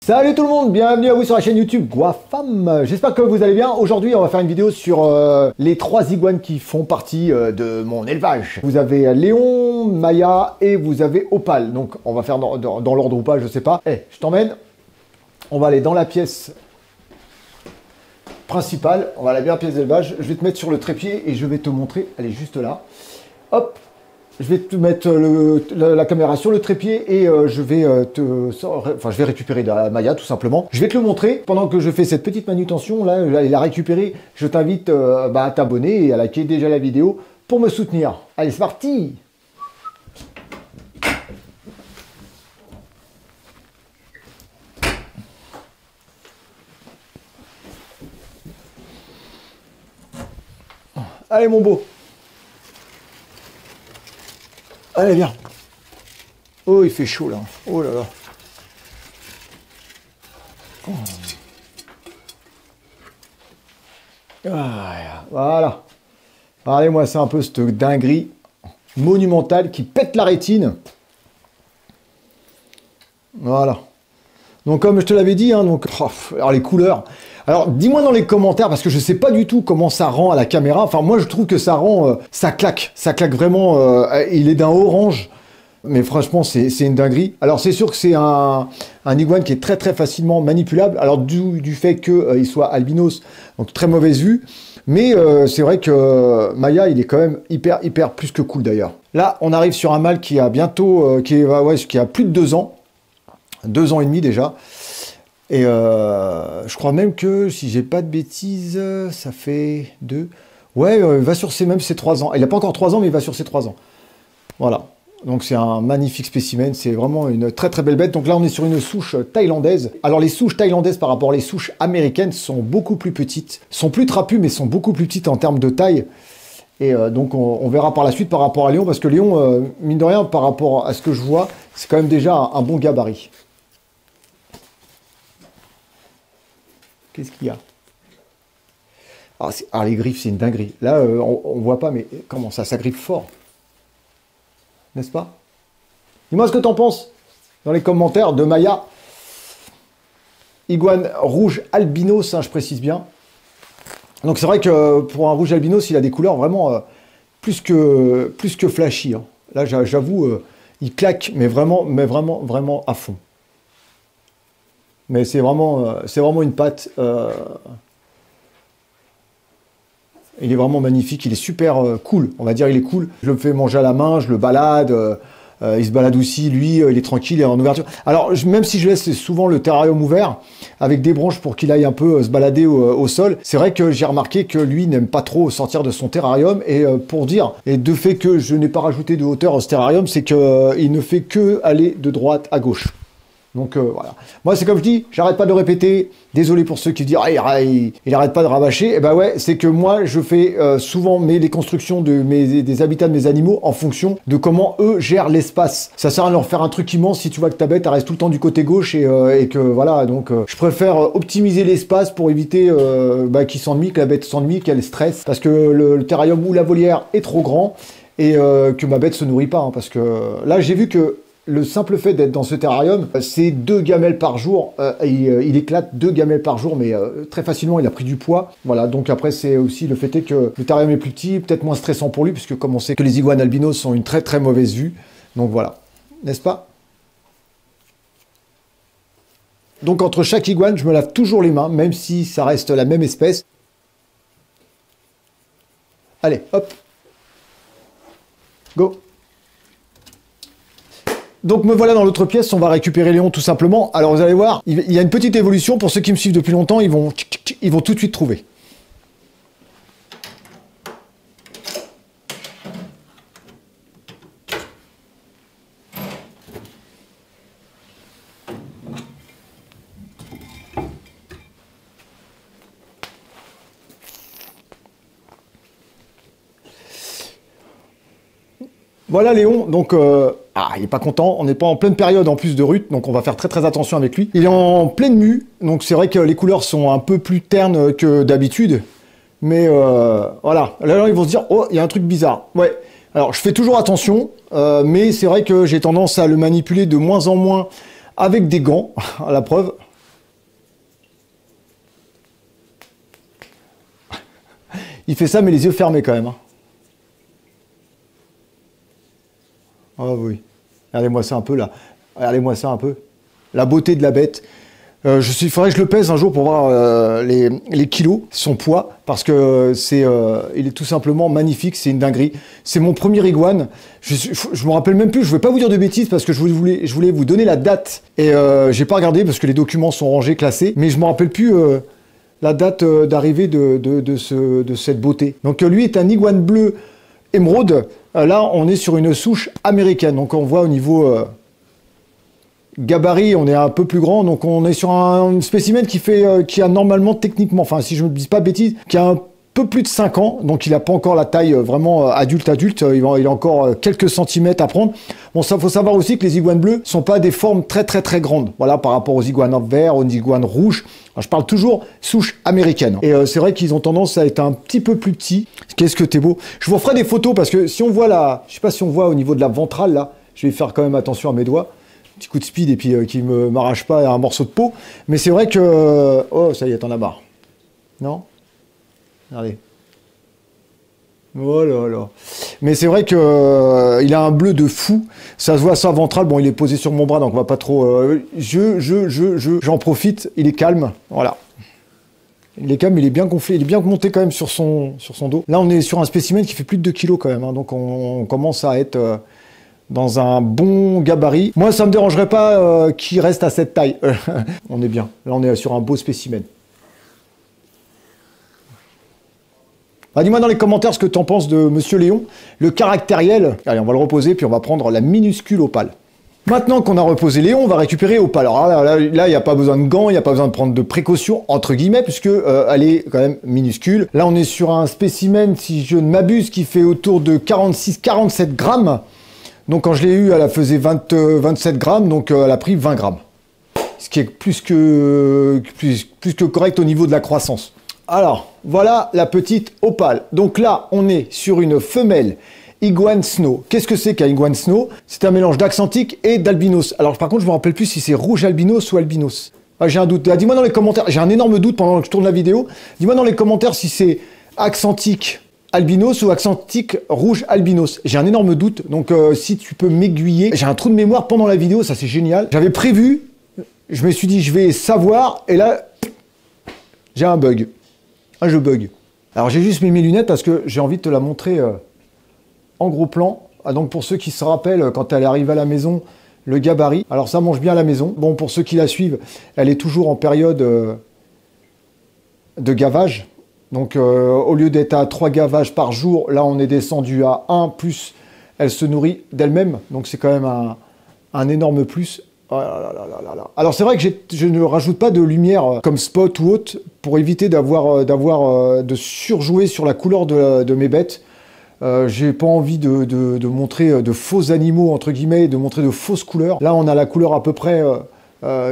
Salut tout le monde, bienvenue à vous sur la chaîne YouTube Guafam. J'espère que vous allez bien. Aujourd'hui, on va faire une vidéo sur les 3 iguanes qui font partie de mon élevage. Vous avez Léon, Maya et vous avez Opal. Donc, on va faire dans l'ordre ou pas, je sais pas. Je t'emmène. On va aller dans la pièce principale. On va aller bien à la pièce d'élevage. Je vais te mettre sur le trépied et je vais te montrer. Elle est juste là. Hop. Je vais te mettre la caméra sur le trépied et je vais je vais récupérer la Maya tout simplement. Je vais te le montrer pendant que je fais cette petite manutention là, j'allais la récupérer. Je t'invite à t'abonner et à liker déjà la vidéo pour me soutenir. Allez, c'est parti! Allez mon beau! Allez, viens. Oh, il fait chaud, là. Oh là là. Oh. Ah, voilà. Regardez-moi ça un peu, cette dinguerie monumentale qui pète la rétine. Voilà. Donc, comme je te l'avais dit, hein, donc, alors les couleurs. Alors, dis-moi dans les commentaires, parce que je sais pas du tout comment ça rend à la caméra. Enfin, moi, je trouve que ça rend... ça claque vraiment. Il est d'un orange. Mais franchement, c'est une dinguerie. Alors, c'est sûr que c'est un iguane qui est très, très facilement manipulable. Alors, du fait qu'il soit albinos, donc très mauvaise vue. Mais c'est vrai que Maya, il est quand même hyper plus que cool, d'ailleurs. Là, on arrive sur un mâle qui a bientôt... qui a plus de 2 ans. 2 ans et demi, déjà. Et je crois même que, si j'ai pas de bêtises, ça fait 2... Ouais, il va sur ses 3 ans. Il n'a pas encore 3 ans, mais il va sur ses 3 ans. Voilà. Donc c'est un magnifique spécimen. C'est vraiment une très très belle bête. Donc là, on est sur une souche thaïlandaise. Alors les souches thaïlandaises par rapport aux souches américaines sont beaucoup plus petites. Sont plus trapues, mais sont beaucoup plus petites en termes de taille. Et donc on verra par la suite par rapport à Léon. Parce que Léon, mine de rien, par rapport à ce que je vois, c'est quand même déjà un bon gabarit. Qu'est-ce qu'il y a? Ah, les griffes, c'est une dinguerie. Là, on voit pas, mais comment ça griffe fort. N'est-ce pas? Dis-moi ce que t'en penses dans les commentaires de Maya. Iguane rouge albinos, hein, je précise bien. Donc c'est vrai que pour un rouge albinos, il a des couleurs vraiment plus que flashy. Hein. Là, j'avoue, il claque, mais vraiment à fond. Mais c'est vraiment une patte. Il est vraiment magnifique, il est super cool. On va dire, il est cool. Je le fais manger à la main, je le balade. Il se balade aussi, lui, il est tranquille, il est en ouverture. Alors, même si je laisse souvent le terrarium ouvert, avec des branches pour qu'il aille un peu se balader au sol, c'est vrai que j'ai remarqué que lui n'aime pas trop sortir de son terrarium. Et pour dire, et de fait que je n'ai pas rajouté de hauteur à ce terrarium, c'est qu'il ne fait que aller de droite à gauche. Donc voilà. Moi, c'est comme je dis, j'arrête pas de répéter. Désolé pour ceux qui disent ah, il arrête pas de rabâcher. Et ben ouais, c'est que moi, je fais souvent les constructions des habitats de mes animaux en fonction de comment eux gèrent l'espace. Ça sert à leur faire un truc immense si tu vois que ta bête elle reste tout le temps du côté gauche et que voilà. Donc je préfère optimiser l'espace pour éviter qu'il s'ennuie, que la bête s'ennuie, qu'elle stresse, parce que le terrarium ou la volière est trop grand et que ma bête se nourrit pas. Hein, parce que là, j'ai vu que le simple fait d'être dans ce terrarium, c'est 2 gamelles par jour. Il éclate 2 gamelles par jour, mais très facilement, il a pris du poids. Voilà, donc après, c'est aussi le fait que le terrarium est plus petit, peut-être moins stressant pour lui, puisque comme on sait que les iguanes albinos ont une très très mauvaise vue. Donc voilà, n'est-ce pas? Donc entre chaque iguane, je me lave toujours les mains, même si ça reste la même espèce. Allez, hop. Go. Donc me voilà dans l'autre pièce, on va récupérer Léon tout simplement. Alors vous allez voir, il y a une petite évolution. Pour ceux qui me suivent depuis longtemps, ils vont tout de suite trouver. Voilà Léon, donc il n'est pas content, on n'est pas en pleine période en plus de rut, donc on va faire très très attention avec lui. Il est en pleine mue, donc c'est vrai que les couleurs sont un peu plus ternes que d'habitude, mais voilà. Là ils vont se dire, oh, il y a un truc bizarre. Ouais, alors je fais toujours attention, mais c'est vrai que j'ai tendance à le manipuler de moins en moins avec des gants, à la preuve. Il fait ça, mais les yeux fermés quand même. Hein. Oh oui. Regardez-moi ça un peu là. Regardez-moi ça un peu. La beauté de la bête. Il faudrait que je le pèse un jour pour voir les kilos, son poids, parce que il est tout simplement magnifique, c'est une dinguerie. C'est mon premier iguane. Je me rappelle même plus, je ne vais pas vous dire de bêtises parce que je voulais vous donner la date. Et j'ai pas regardé parce que les documents sont rangés, classés, mais je me rappelle plus la date d'arrivée de cette beauté. Donc lui est un iguane bleu émeraude. Là, on est sur une souche américaine. Donc on voit au niveau gabarit, on est un peu plus grand, donc on est sur un spécimen qui a normalement, techniquement, enfin si je ne me dis pas de bêtises, qui a un peu plus de 5 ans, donc il n'a pas encore la taille vraiment adulte, il a encore quelques centimètres à prendre. Bon, ça faut savoir aussi que les iguanes bleus sont pas des formes très grandes, voilà, par rapport aux iguanes verts, aux iguanes rouges. Alors, je parle toujours souche américaine. Et c'est vrai qu'ils ont tendance à être un petit peu plus petits. Qu'est-ce que t'es beau. Je vous ferai des photos parce que si on voit là, je sais pas si on voit au niveau de la ventrale là, je vais faire quand même attention à mes doigts. Petit coup de speed et puis qui me m'arrache pas un morceau de peau. Mais c'est vrai que... oh, ça y est, t'en as marre. Non? Regardez. Oh là là. Mais c'est vrai que il a un bleu de fou. Ça se voit sa ventrale. Bon, il est posé sur mon bras, donc on va pas trop... j'en profite. Il est calme. Voilà. Il est calme, il est bien gonflé. Il est bien monté quand même sur son dos. Là, on est sur un spécimen qui fait plus de 2 kilos quand même. Hein, donc on commence à être... dans un bon gabarit. Moi, ça me dérangerait pas qu'il reste à cette taille. On est bien. Là, on est sur un beau spécimen. Bah, dis-moi dans les commentaires ce que tu en penses de Monsieur Léon, le caractériel. Allez, on va le reposer, puis on va prendre la minuscule opale. Maintenant qu'on a reposé Léon, on va récupérer opale. Alors là, il n'y a pas besoin de gants, il n'y a pas besoin de prendre de précautions, entre guillemets, puisque elle est quand même minuscule. Là, on est sur un spécimen, si je ne m'abuse, qui fait autour de 46-47 grammes. Donc quand je l'ai eu, elle faisait 27 grammes, donc elle a pris 20 grammes. Ce qui est plus que correct au niveau de la croissance. Alors, voilà la petite opale. Donc là, on est sur une femelle iguane snow. Qu'est-ce que c'est qu'un iguane snow? C'est un mélange d'accentique et d'albinos. Alors par contre, je ne me rappelle plus si c'est rouge albinos ou albinos. Ah, j'ai un doute. Ah, dis-moi dans les commentaires, j'ai un énorme doute pendant que je tourne la vidéo. Dis-moi dans les commentaires si c'est accentique albinos ou accentique rouge albinos. J'ai un énorme doute, donc si tu peux m'aiguiller. J'ai un trou de mémoire pendant la vidéo, ça c'est génial. J'avais prévu, je me suis dit je vais savoir, et là, j'ai un bug. Ah, je bug. Alors j'ai juste mis mes lunettes parce que j'ai envie de te la montrer en gros plan. Ah, donc pour ceux qui se rappellent, quand elle arrive à la maison, le gabarit. Alors ça mange bien à la maison. Bon, pour ceux qui la suivent, elle est toujours en période de gavage. Donc au lieu d'être à 3 gavages par jour, là on est descendu à 1, plus elle se nourrit d'elle-même. Donc c'est quand même un énorme plus. Oh là là là là là. Alors c'est vrai que je ne rajoute pas de lumière comme spot ou autre pour éviter de surjouer sur la couleur de mes bêtes. J'ai pas envie de montrer de faux animaux entre guillemets, de montrer de fausses couleurs. Là on a la couleur à peu près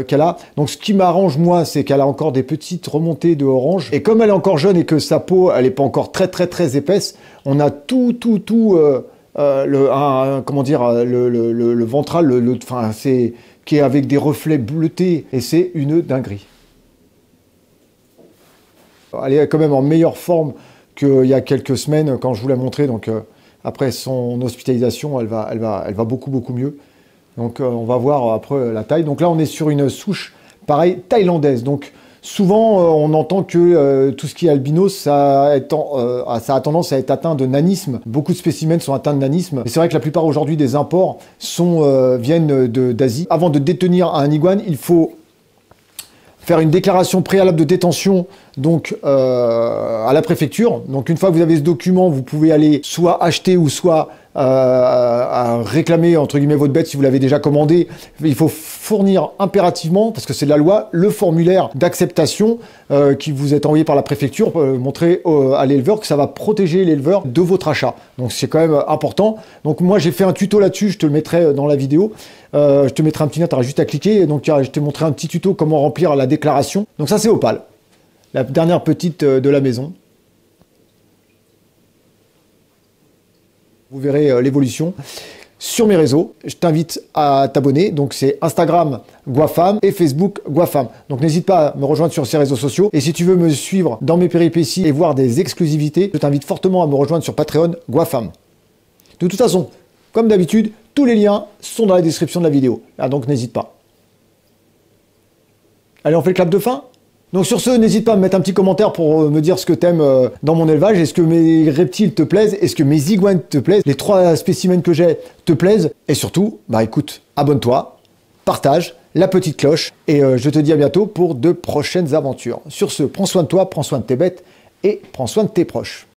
qu'elle a. Donc ce qui m'arrange moi, c'est qu'elle a encore des petites remontées de orange. Et comme elle est encore jeune et que sa peau elle est pas encore très épaisse, on a tout le ventral, enfin c'est qui est avec des reflets bleutés et c'est une dinguerie. Elle est quand même en meilleure forme qu'il y a quelques semaines quand je vous l'ai montré. Donc après son hospitalisation, elle va beaucoup mieux. Donc on va voir après la taille. Donc là on est sur une souche pareil thaïlandaise. Donc souvent on entend que tout ce qui est albinos ça a tendance à être atteint de nanisme. Beaucoup de spécimens sont atteints de nanisme. Et c'est vrai que la plupart aujourd'hui des imports viennent d'Asie. Avant de détenir un iguane, il faut faire une déclaration préalable de détention donc à la préfecture. Donc une fois que vous avez ce document, vous pouvez aller soit acheter ou soit à réclamer entre guillemets votre bête si vous l'avez déjà commandé. Il faut fournir impérativement, parce que c'est de la loi, le formulaire d'acceptation qui vous est envoyé par la préfecture pour montrer à l'éleveur que ça va protéger l'éleveur de votre achat. Donc c'est quand même important. Donc moi j'ai fait un tuto là-dessus, je te le mettrai dans la vidéo. Je te mettrai un petit lien, tu auras juste à cliquer. Donc je t'ai montré un petit tuto comment remplir la déclaration. Donc ça c'est Opale, la dernière petite de la maison. Vous verrez l'évolution. sur mes réseaux. Je t'invite à t'abonner. Donc c'est Instagram Guafam et Facebook Guafam. Donc n'hésite pas à me rejoindre sur ces réseaux sociaux. Et si tu veux me suivre dans mes péripéties et voir des exclusivités, je t'invite fortement à me rejoindre sur Patreon Guafam. De toute façon, comme d'habitude, tous les liens sont dans la description de la vidéo. Ah, donc n'hésite pas. Allez, on fait le clap de fin? Donc sur ce, n'hésite pas à me mettre un petit commentaire pour me dire ce que t'aimes dans mon élevage. Est-ce que mes reptiles te plaisent? Est-ce que mes iguanes te plaisent? Les 3 spécimens que j'ai te plaisent? Et surtout, bah écoute, abonne-toi, partage, la petite cloche. Et je te dis à bientôt pour de prochaines aventures. Sur ce, prends soin de toi, prends soin de tes bêtes et prends soin de tes proches.